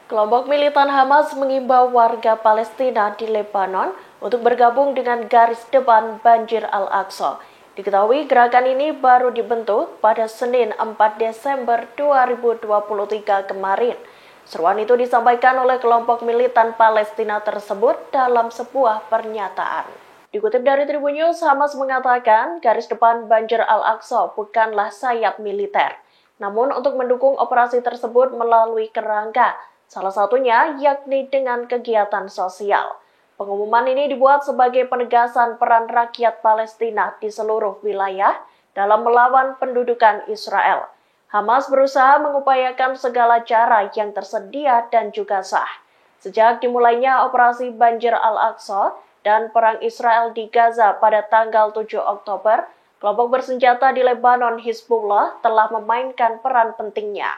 Kelompok militan Hamas mengimbau warga Palestina di Lebanon untuk bergabung dengan garis depan banjir Al-Aqsa. Diketahui gerakan ini baru dibentuk pada Senin 4 Desember 2023 kemarin. Seruan itu disampaikan oleh kelompok militan Palestina tersebut dalam sebuah pernyataan. Dikutip dari Tribun News, Hamas mengatakan garis depan banjir Al-Aqsa bukanlah sayap militer, namun untuk mendukung operasi tersebut melalui kerangka, salah satunya yakni dengan kegiatan sosial. Pengumuman ini dibuat sebagai penegasan peran rakyat Palestina di seluruh wilayah dalam melawan pendudukan Israel. Hamas berusaha mengupayakan segala cara yang tersedia dan juga sah. Sejak dimulainya operasi banjir Al-Aqsa dan perang Israel di Gaza pada tanggal 7 Oktober, kelompok bersenjata di Lebanon Hizbullah telah memainkan peran pentingnya.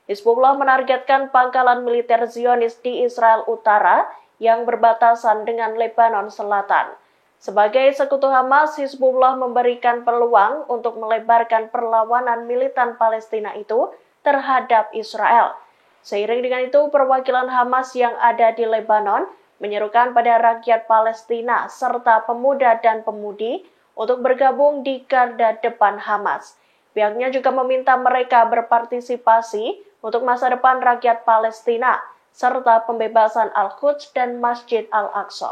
Hizbullah menargetkan pangkalan militer Zionis di Israel Utara yang berbatasan dengan Lebanon Selatan. Sebagai sekutu Hamas, Hizbullah memberikan peluang untuk melebarkan perlawanan militan Palestina itu terhadap Israel. Seiring dengan itu, perwakilan Hamas yang ada di Lebanon menyerukan pada rakyat Palestina serta pemuda dan pemudi untuk bergabung di garda depan Hamas. Pihaknya juga meminta mereka berpartisipasi untuk masa depan rakyat Palestina, serta pembebasan Al-Quds dan Masjid Al-Aqsa.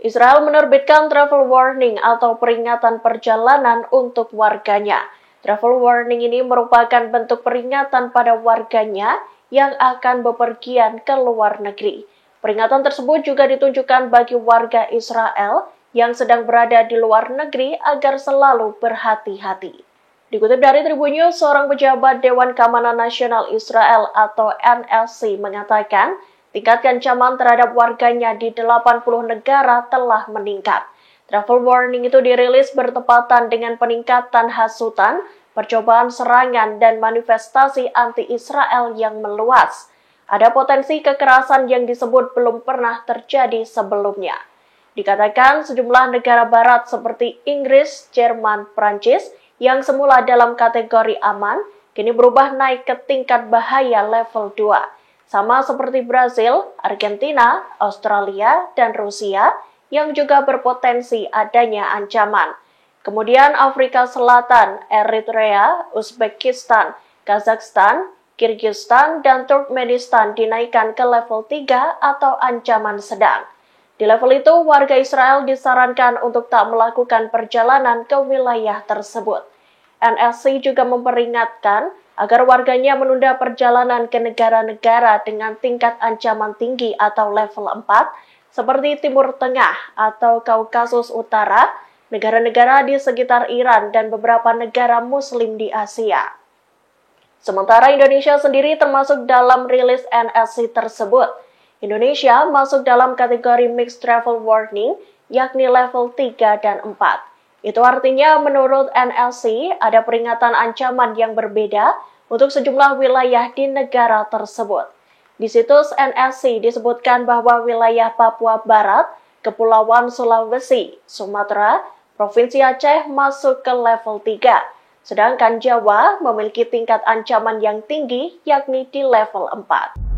Israel menerbitkan travel warning atau peringatan perjalanan untuk warganya. Travel warning ini merupakan bentuk peringatan pada warganya yang akan bepergian ke luar negeri. Peringatan tersebut juga ditunjukkan bagi warga Israel yang sedang berada di luar negeri agar selalu berhati-hati. Dikutip dari Tribun News, seorang pejabat Dewan Keamanan Nasional Israel atau NLC mengatakan tingkat ancaman terhadap warganya di 80 negara telah meningkat. Travel warning itu dirilis bertepatan dengan peningkatan hasutan, percobaan serangan, dan manifestasi anti-Israel yang meluas. Ada potensi kekerasan yang disebut belum pernah terjadi sebelumnya. Dikatakan sejumlah negara barat seperti Inggris, Jerman, Prancis yang semula dalam kategori aman, kini berubah naik ke tingkat bahaya level 2. Sama seperti Brasil, Argentina, Australia, dan Rusia yang juga berpotensi adanya ancaman. Kemudian Afrika Selatan, Eritrea, Uzbekistan, Kazakhstan, Kirgistan, dan Turkmenistan dinaikkan ke level 3 atau ancaman sedang. Di level itu, warga Israel disarankan untuk tak melakukan perjalanan ke wilayah tersebut. NLC juga memperingatkan agar warganya menunda perjalanan ke negara-negara dengan tingkat ancaman tinggi atau level 4, seperti Timur Tengah atau Kaukasus Utara, negara-negara di sekitar Iran, dan beberapa negara Muslim di Asia. Sementara Indonesia sendiri termasuk dalam rilis NLC tersebut. Indonesia masuk dalam kategori Mixed Travel Warning, yakni level 3 dan 4. Itu artinya menurut NLC ada peringatan ancaman yang berbeda untuk sejumlah wilayah di negara tersebut. Di situs NLC disebutkan bahwa wilayah Papua Barat, Kepulauan Sulawesi, Sumatera, Provinsi Aceh masuk ke level 3. Sedangkan Jawa memiliki tingkat ancaman yang tinggi yakni di level 4.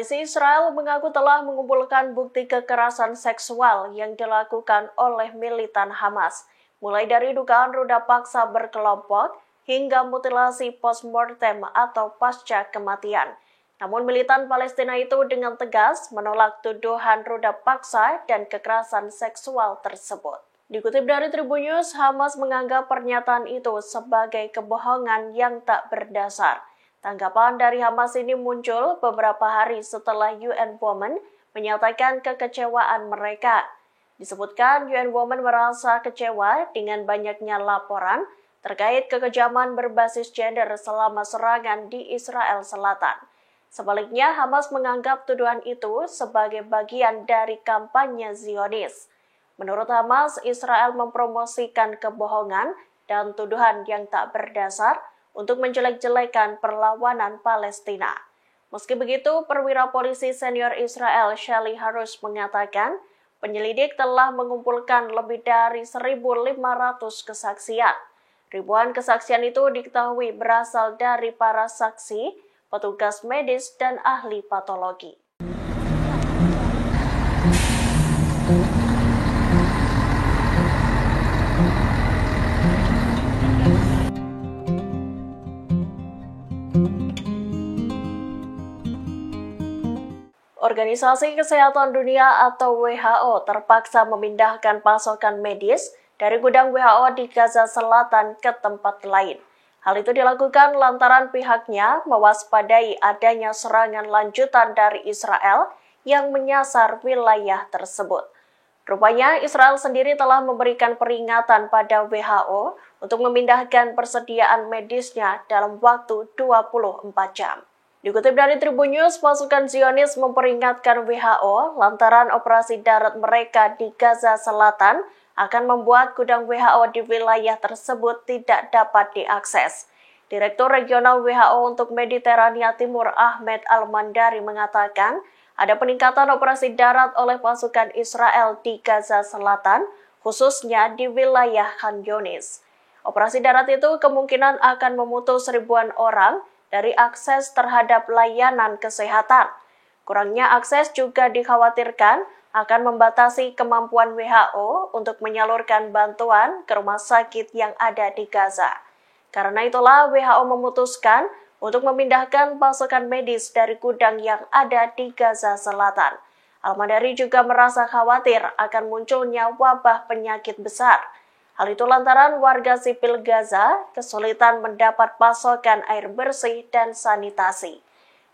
Polisi Israel mengaku telah mengumpulkan bukti kekerasan seksual yang dilakukan oleh militan Hamas, mulai dari dugaan ruda paksa berkelompok hingga mutilasi postmortem atau pasca kematian. Namun militan Palestina itu dengan tegas menolak tuduhan ruda paksa dan kekerasan seksual tersebut. Dikutip dari Tribun News, Hamas menganggap pernyataan itu sebagai kebohongan yang tak berdasar. Tanggapan dari Hamas ini muncul beberapa hari setelah UN Women menyatakan kekecewaan mereka. Disebutkan UN Women merasa kecewa dengan banyaknya laporan terkait kekejaman berbasis gender selama serangan di Israel Selatan. Sebaliknya, Hamas menganggap tuduhan itu sebagai bagian dari kampanye Zionis. Menurut Hamas, Israel mempromosikan kebohongan dan tuduhan yang tak berdasar untuk menjelek-jelekan perlawanan Palestina. Meski begitu, perwira polisi senior Israel Shelley Harus mengatakan Penyelidik telah mengumpulkan lebih dari 1.500 kesaksian. Ribuan kesaksian itu diketahui berasal dari para saksi, petugas medis, dan ahli patologi. Organisasi Kesehatan Dunia atau WHO terpaksa memindahkan pasokan medis dari gudang WHO di Gaza Selatan ke tempat lain. Hal itu dilakukan lantaran pihaknya mewaspadai adanya serangan lanjutan dari Israel yang menyasar wilayah tersebut. Rupanya Israel sendiri telah memberikan peringatan pada WHO untuk memindahkan persediaan medisnya dalam waktu 24 jam. Dikutip dari Tribun News, pasukan Zionis memperingatkan WHO lantaran operasi darat mereka di Gaza Selatan akan membuat gudang WHO di wilayah tersebut tidak dapat diakses. Direktur Regional WHO untuk Mediterania Timur Ahmed Al-Mandari mengatakan ada peningkatan operasi darat oleh pasukan Israel di Gaza Selatan, khususnya di wilayah Khan Younis. Operasi darat itu kemungkinan akan memutus ribuan orang dari akses terhadap layanan kesehatan. Kurangnya akses juga dikhawatirkan akan membatasi kemampuan WHO untuk menyalurkan bantuan ke rumah sakit yang ada di Gaza. Karena itulah WHO memutuskan untuk memindahkan pasokan medis dari gudang yang ada di Gaza Selatan. Al-Mandari juga merasa khawatir akan munculnya wabah penyakit besar. Hal itu lantaran warga sipil Gaza kesulitan mendapat pasokan air bersih dan sanitasi.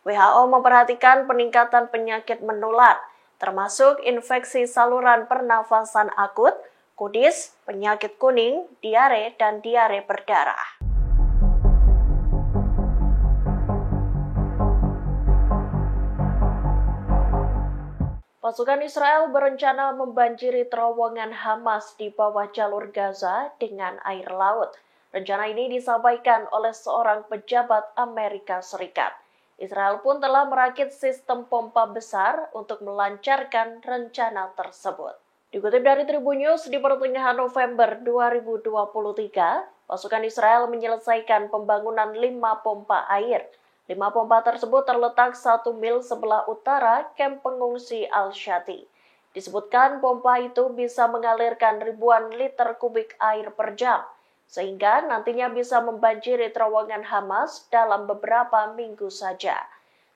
WHO memperhatikan peningkatan penyakit menular, termasuk infeksi saluran pernafasan akut, kudis, penyakit kuning, diare, dan diare berdarah. Pasukan Israel berencana membanjiri terowongan Hamas di bawah jalur Gaza dengan air laut. Rencana ini disampaikan oleh seorang pejabat Amerika Serikat. Israel pun telah merakit sistem pompa besar untuk melancarkan rencana tersebut. Dikutip dari Tribun News, di pertengahan November 2023, pasukan Israel menyelesaikan pembangunan 5 pompa air. 5 pompa tersebut terletak 1 mil sebelah utara kamp pengungsi Al-Shati. Disebutkan pompa itu bisa mengalirkan ribuan liter kubik air per jam, sehingga nantinya bisa membanjiri terowongan Hamas dalam beberapa minggu saja.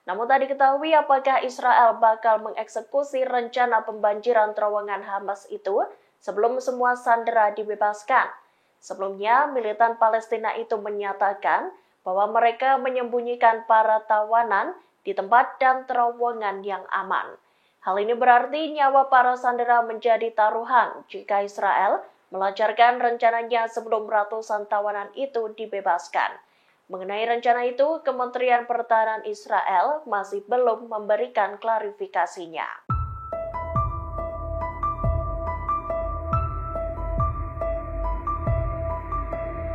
Namun tak diketahui apakah Israel bakal mengeksekusi rencana pembanjiran terowongan Hamas itu sebelum semua sandera dibebaskan. Sebelumnya, militan Palestina itu menyatakan bahwa mereka menyembunyikan para tawanan di tempat dan terowongan yang aman. Hal ini berarti nyawa para sandera menjadi taruhan jika Israel melancarkan rencananya sebelum ratusan tawanan itu dibebaskan. Mengenai rencana itu, Kementerian Pertahanan Israel masih belum memberikan klarifikasinya.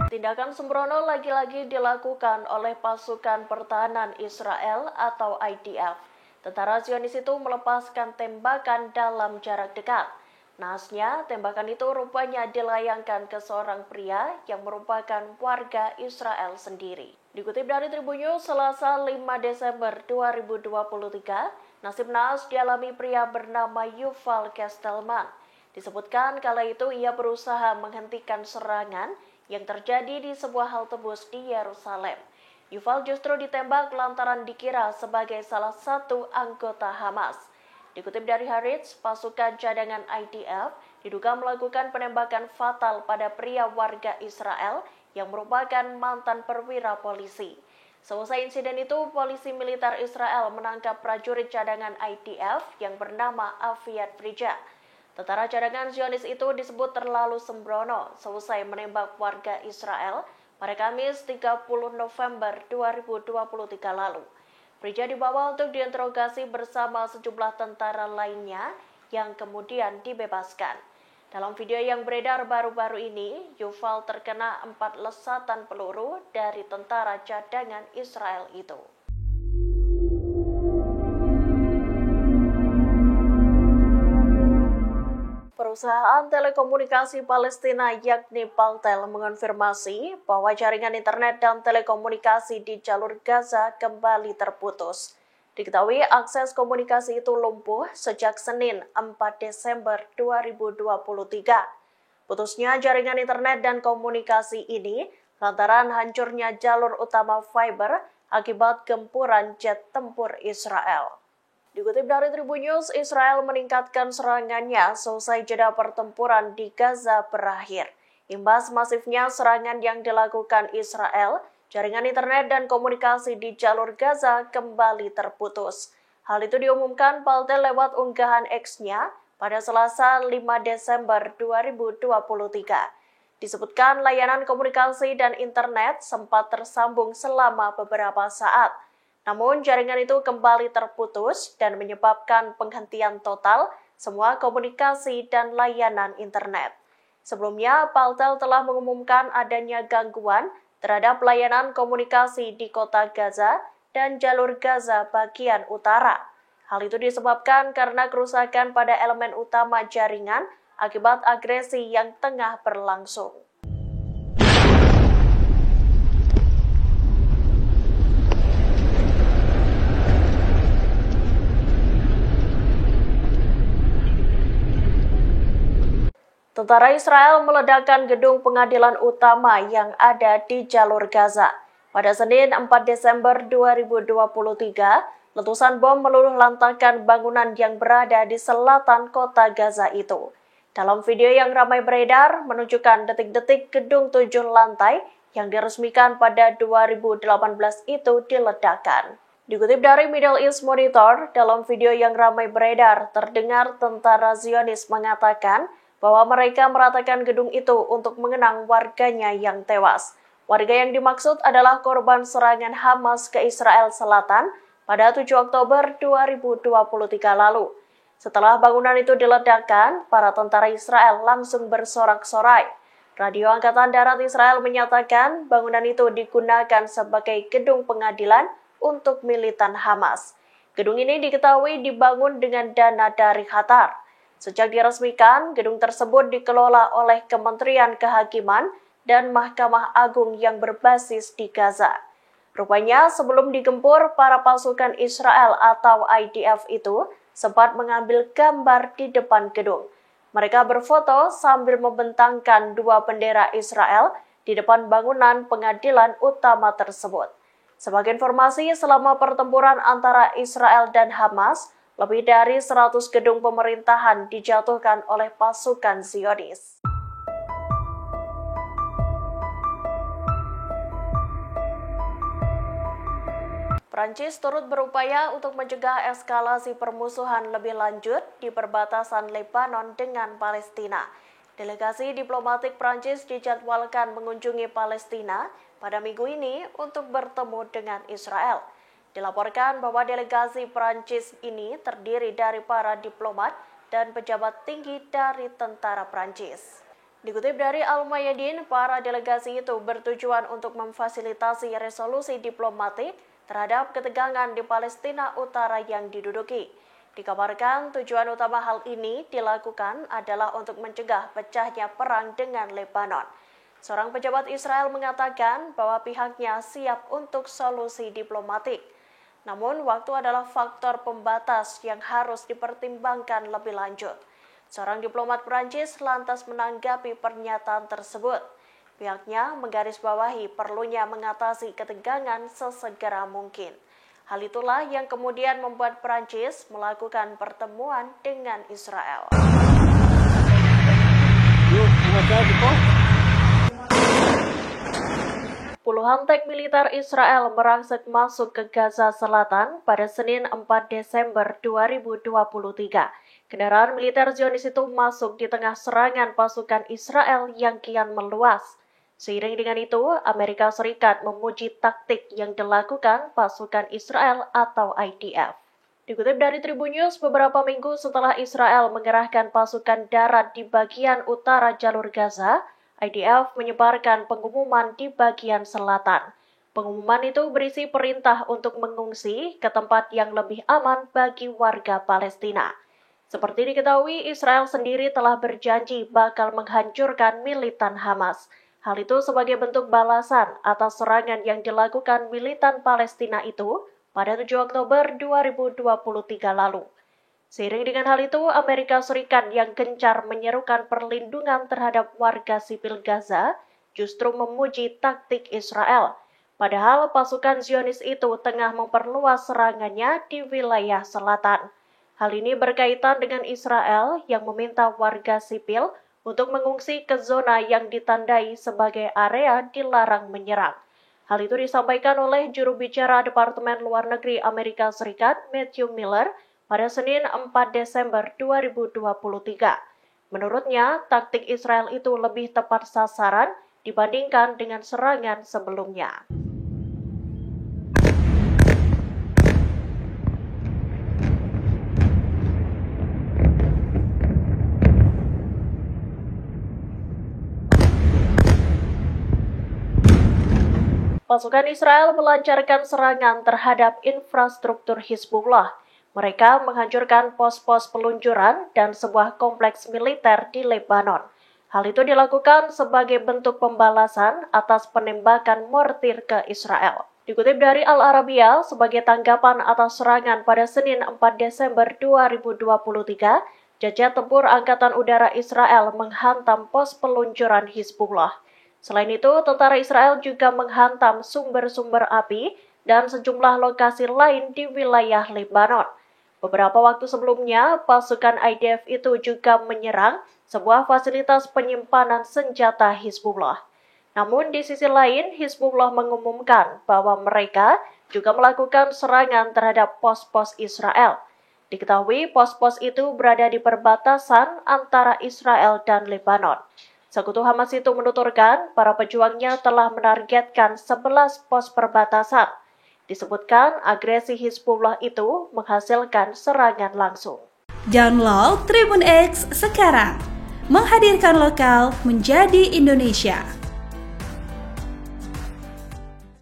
Tindakan sembrono lagi-lagi dilakukan oleh pasukan pertahanan Israel atau IDF. Tentara Zionis itu melepaskan tembakan dalam jarak dekat. Naasnya, tembakan itu rupanya dilayangkan ke seorang pria yang merupakan warga Israel sendiri. Dikutip dari Tribun News, Selasa 5 Desember 2023, nasib naas dialami pria bernama Yuval Kestelman. Disebutkan kala itu ia berusaha menghentikan serangan yang terjadi di sebuah halte bus di Yerusalem. Yuval justru ditembak lantaran dikira sebagai salah satu anggota Hamas. Dikutip dari Haaretz, pasukan cadangan IDF diduga melakukan penembakan fatal pada pria warga Israel yang merupakan mantan perwira polisi. Selesai insiden itu, polisi militer Israel menangkap prajurit cadangan IDF yang bernama Aviad Frija. Tentara cadangan Zionis itu disebut terlalu sembrono selesai menembak warga Israel pada Kamis 30 November 2023 lalu. Frija dibawa untuk diinterogasi bersama sejumlah tentara lainnya yang kemudian dibebaskan. Dalam video yang beredar baru-baru ini, Yuval terkena 4 lesatan peluru dari tentara cadangan Israel itu. Perusahaan telekomunikasi Palestina yakni Paltel mengonfirmasi bahwa jaringan internet dan telekomunikasi di jalur Gaza kembali terputus. Diketahui akses komunikasi itu lumpuh sejak Senin 4 Desember 2023. Putusnya jaringan internet dan komunikasi ini lantaran hancurnya jalur utama fiber akibat gempuran jet tempur Israel. Dikutip dari Tribun News, Israel meningkatkan serangannya selesai jeda pertempuran di Gaza berakhir. Imbas masifnya serangan yang dilakukan Israel, jaringan internet dan komunikasi di jalur Gaza kembali terputus. Hal itu diumumkan Paltel lewat unggahan X-nya pada Selasa 5 Desember 2023. Disebutkan layanan komunikasi dan internet sempat tersambung selama beberapa saat. Namun jaringan itu kembali terputus dan menyebabkan penghentian total semua komunikasi dan layanan internet. Sebelumnya, Paltel telah mengumumkan adanya gangguan terhadap layanan komunikasi di kota Gaza dan jalur Gaza bagian utara. Hal itu disebabkan karena kerusakan pada elemen utama jaringan akibat agresi yang tengah berlangsung. Tentara Israel meledakkan gedung pengadilan utama yang ada di jalur Gaza. Pada Senin 4 Desember 2023, letusan bom meluluh lantakan bangunan yang berada di selatan kota Gaza itu. Dalam video yang ramai beredar, menunjukkan detik-detik gedung 7 lantai yang diresmikan pada 2018 itu diledakkan. Dikutip dari Middle East Monitor, dalam video yang ramai beredar, terdengar tentara Zionis mengatakan bahwa mereka meratakan gedung itu untuk mengenang warganya yang tewas. Warga yang dimaksud adalah korban serangan Hamas ke Israel Selatan pada 7 Oktober 2023 lalu. Setelah bangunan itu diledakkan, para tentara Israel langsung bersorak-sorai. Radio Angkatan Darat Israel menyatakan bangunan itu digunakan sebagai gedung pengadilan untuk militan Hamas. Gedung ini diketahui dibangun dengan dana dari Qatar. Sejak diresmikan, gedung tersebut dikelola oleh Kementerian Kehakiman dan Mahkamah Agung yang berbasis di Gaza. Rupanya sebelum digempur, para pasukan Israel atau IDF itu sempat mengambil gambar di depan gedung. Mereka berfoto sambil membentangkan 2 bendera Israel di depan bangunan pengadilan utama tersebut. Sebagai informasi, selama pertempuran antara Israel dan Hamas, lebih dari 100 gedung pemerintahan dijatuhkan oleh pasukan Zionis. Prancis turut berupaya untuk mencegah eskalasi permusuhan lebih lanjut di perbatasan Lebanon dengan Palestina. Delegasi diplomatik Prancis dijadwalkan mengunjungi Palestina pada minggu ini untuk bertemu dengan Israel. Dilaporkan bahwa delegasi Prancis ini terdiri dari para diplomat dan pejabat tinggi dari tentara Prancis. Dikutip dari Al-Mayadin, para delegasi itu bertujuan untuk memfasilitasi resolusi diplomatik terhadap ketegangan di Palestina Utara yang diduduki. Dikabarkan tujuan utama hal ini dilakukan adalah untuk mencegah pecahnya perang dengan Lebanon. Seorang pejabat Israel mengatakan bahwa pihaknya siap untuk solusi diplomatik. Namun, waktu adalah faktor pembatas yang harus dipertimbangkan lebih lanjut. Seorang diplomat Prancis lantas menanggapi pernyataan tersebut. Pihaknya menggarisbawahi perlunya mengatasi ketegangan sesegera mungkin. Hal itulah yang kemudian membuat Prancis melakukan pertemuan dengan Israel. Puluhan tank militer Israel merangsek masuk ke Gaza Selatan pada Senin 4 Desember 2023. Kendaraan militer Zionis itu masuk di tengah serangan pasukan Israel yang kian meluas. Seiring dengan itu, Amerika Serikat memuji taktik yang dilakukan pasukan Israel atau IDF. Dikutip dari Tribun News, beberapa minggu setelah Israel mengerahkan pasukan darat di bagian utara jalur Gaza, IDF menyebarkan pengumuman di bagian selatan. Pengumuman itu berisi perintah untuk mengungsi ke tempat yang lebih aman bagi warga Palestina. Seperti diketahui, Israel sendiri telah berjanji bakal menghancurkan militan Hamas. Hal itu sebagai bentuk balasan atas serangan yang dilakukan militan Palestina itu pada 7 Oktober 2023 lalu. Seiring dengan hal itu, Amerika Serikat yang gencar menyerukan perlindungan terhadap warga sipil Gaza justru memuji taktik Israel. Padahal pasukan Zionis itu tengah memperluas serangannya di wilayah selatan. Hal ini berkaitan dengan Israel yang meminta warga sipil untuk mengungsi ke zona yang ditandai sebagai area dilarang menyerang. Hal itu disampaikan oleh juru bicara Departemen Luar Negeri Amerika Serikat, Matthew Miller, pada Senin 4 Desember 2023. Menurutnya, taktik Israel itu lebih tepat sasaran dibandingkan dengan serangan sebelumnya. Pasukan Israel melancarkan serangan terhadap infrastruktur Hizbullah. Mereka menghancurkan pos-pos peluncuran dan sebuah kompleks militer di Lebanon. Hal itu dilakukan sebagai bentuk pembalasan atas penembakan mortir ke Israel. Dikutip dari Al-Arabiya, sebagai tanggapan atas serangan pada Senin 4 Desember 2023, jajah tempur Angkatan Udara Israel menghantam pos peluncuran Hizbullah. Selain itu, tentara Israel juga menghantam sumber-sumber api dan sejumlah lokasi lain di wilayah Lebanon. Beberapa waktu sebelumnya, pasukan IDF itu juga menyerang sebuah fasilitas penyimpanan senjata Hizbullah. Namun di sisi lain, Hizbullah mengumumkan bahwa mereka juga melakukan serangan terhadap pos-pos Israel. Diketahui pos-pos itu berada di perbatasan antara Israel dan Lebanon. Sekutu Hamas itu menuturkan para pejuangnya telah menargetkan 11 pos perbatasan. Disebutkan agresi Hizbullah itu menghasilkan serangan langsung. Download Tribun X sekarang, menghadirkan lokal menjadi Indonesia.